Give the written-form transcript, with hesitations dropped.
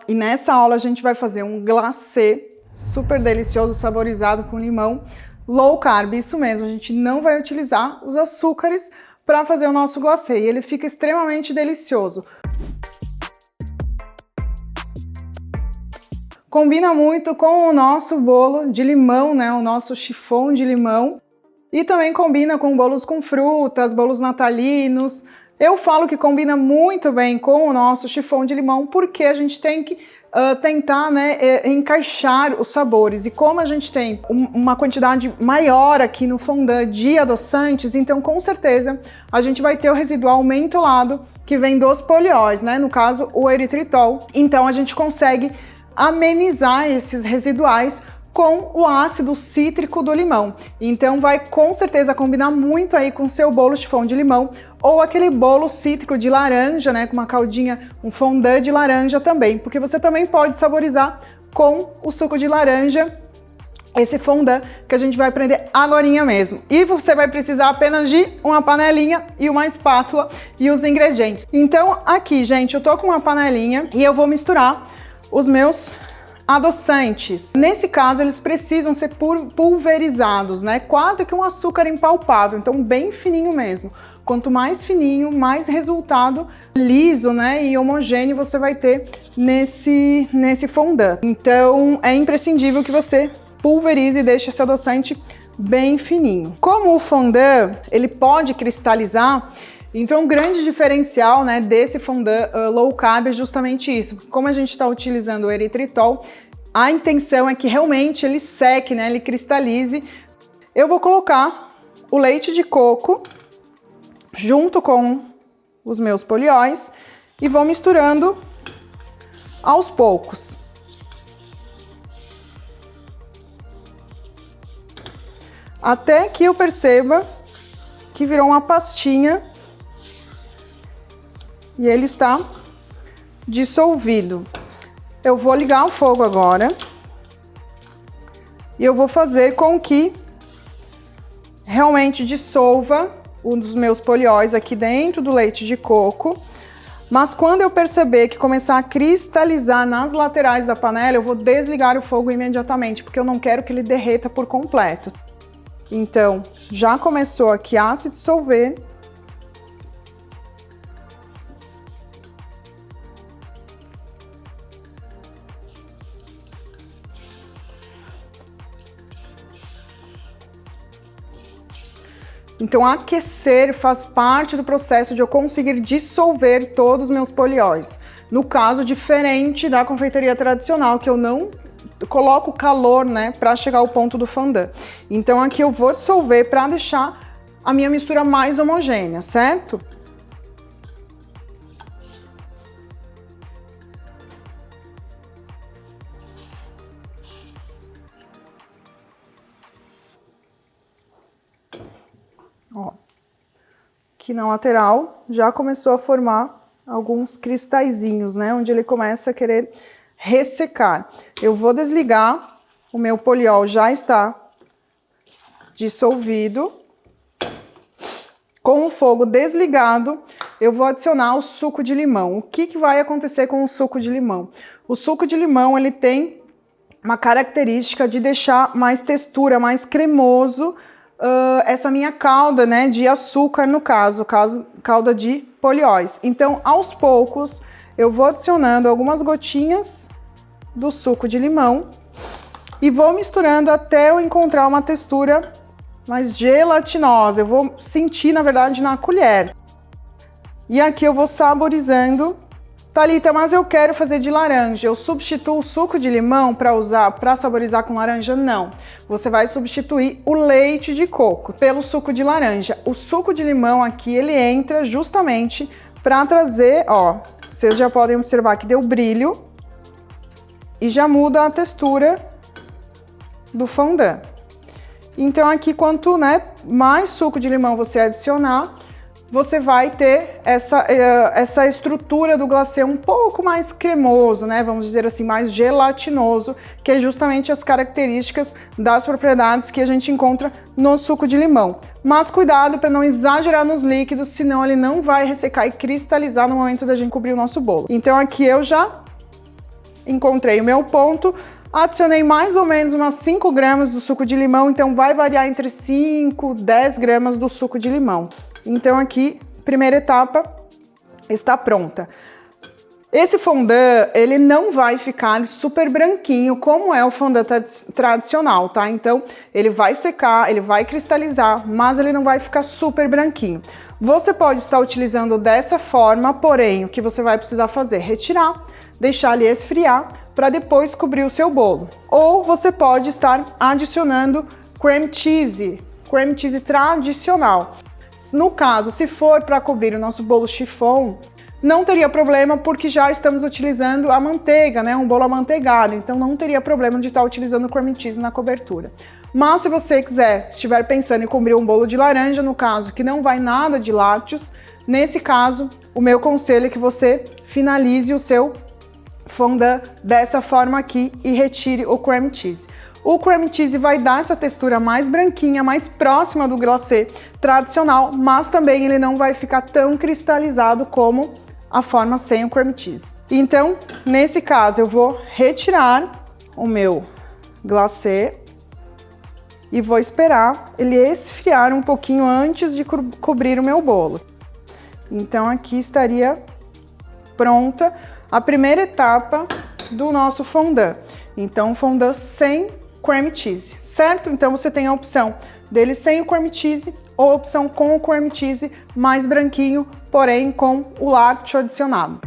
e nessa aula a gente vai fazer um glacê super delicioso, saborizado com limão, low carb, isso mesmo, a gente não vai utilizar os açúcares para fazer o nosso glacê e ele fica extremamente delicioso. Combina muito com o nosso bolo de limão, né, o nosso chiffon de limão, e também combina com bolos com frutas, bolos natalinos. Eu falo que combina muito bem com o nosso chiffon de limão porque a gente tem que tentar, né, encaixar os sabores. E como a gente tem uma quantidade maior aqui no fondant de adoçantes, então com certeza a gente vai ter o residual mentolado que vem dos polióis, né, no caso o eritritol. Então a gente consegue amenizar esses residuais com o ácido cítrico do limão. Então vai com certeza combinar muito aí com o seu bolo chiffon de limão ou aquele bolo cítrico de laranja, né, com uma caldinha, um fondant de laranja também, porque você também pode saborizar com o suco de laranja, esse fondant que a gente vai aprender agorinha mesmo. E você vai precisar apenas de uma panelinha e uma espátula e os ingredientes. Então aqui, gente, eu tô com uma panelinha e eu vou misturar os meus adoçantes. Nesse caso, eles precisam ser pulverizados, né? Quase que um açúcar impalpável, então bem fininho mesmo. Quanto mais fininho, mais resultado liso, né, e homogêneo você vai ter nesse fondant. Então, é imprescindível que você pulverize e deixe esse adoçante bem fininho. Como o fondant, ele pode cristalizar, então o grande diferencial, né, desse fondant low carb é justamente isso. Como a gente está utilizando o eritritol, a intenção é que realmente ele seque, né, ele cristalize. Eu vou colocar o leite de coco junto com os meus polióis e vou misturando aos poucos. Até que eu perceba que virou uma pastinha e ele está dissolvido. Eu vou ligar o fogo agora e eu vou fazer com que realmente dissolva um dos meus polióis aqui dentro do leite de coco. Mas quando eu perceber que começar a cristalizar nas laterais da panela, eu vou desligar o fogo imediatamente, porque eu não quero que ele derreta por completo. Então, já começou aqui a se dissolver. Então, aquecer faz parte do processo de eu conseguir dissolver todos os meus polióis. No caso, diferente da confeitaria tradicional, que eu não coloco calor, né, para chegar ao ponto do fondant. Então, aqui eu vou dissolver para deixar a minha mistura mais homogênea, certo? Ó, aqui na lateral já começou a formar alguns cristalzinhos, né? Onde ele começa a querer ressecar. Eu vou desligar, o meu poliol já está dissolvido. Com o fogo desligado, eu vou adicionar o suco de limão. O que vai acontecer com o suco de limão? O suco de limão, ele tem uma característica de deixar mais textura, mais cremoso, essa minha calda, né, de açúcar, no caso, calda de polióis. Então, aos poucos, eu vou adicionando algumas gotinhas do suco de limão e vou misturando até eu encontrar uma textura mais gelatinosa. Eu vou sentir, na verdade, na colher. E aqui eu vou saborizando. Thalita, mas eu quero fazer de laranja. Eu substituo o suco de limão para saborizar com laranja? Não. Você vai substituir o leite de coco pelo suco de laranja. O suco de limão aqui, ele entra justamente para trazer, ó, vocês já podem observar que deu brilho e já muda a textura do fondant. Então aqui, quanto, né, mais suco de limão você adicionar, você vai ter essa estrutura do glacê um pouco mais cremoso, né? Vamos dizer assim, mais gelatinoso, que é justamente as características das propriedades que a gente encontra no suco de limão. Mas cuidado para não exagerar nos líquidos, senão ele não vai ressecar e cristalizar no momento da gente cobrir o nosso bolo. Então aqui eu já encontrei o meu ponto, adicionei mais ou menos umas 5 gramas do suco de limão, então vai variar entre 5 e 10 gramas do suco de limão. Então aqui, primeira etapa está pronta. Esse fondant, ele não vai ficar super branquinho, como é o fondant tradicional, tá? Então, ele vai secar, ele vai cristalizar, mas ele não vai ficar super branquinho. Você pode estar utilizando dessa forma, porém, o que você vai precisar fazer? Retirar, deixar ele esfriar, para depois cobrir o seu bolo. Ou você pode estar adicionando cream cheese tradicional. No caso, se for para cobrir o nosso bolo chiffon, não teria problema porque já estamos utilizando a manteiga, né? Um bolo amanteigado, então não teria problema de estar utilizando cream cheese na cobertura. Mas se você estiver pensando em cobrir um bolo de laranja, no caso, que não vai nada de lácteos, nesse caso, o meu conselho é que você finalize o seu fondant dessa forma aqui e retire o cream cheese. O cream cheese vai dar essa textura mais branquinha, mais próxima do glacê tradicional, mas também ele não vai ficar tão cristalizado como a forma sem o cream cheese. Então, nesse caso, eu vou retirar o meu glacê e vou esperar ele esfriar um pouquinho antes de cobrir o meu bolo. Então, aqui estaria pronta a primeira etapa do nosso fondant. Então, fondant sem cream cheese, certo? Então, você tem a opção dele sem o cream cheese ou a opção com o cream cheese mais branquinho, porém com o lácteo adicionado.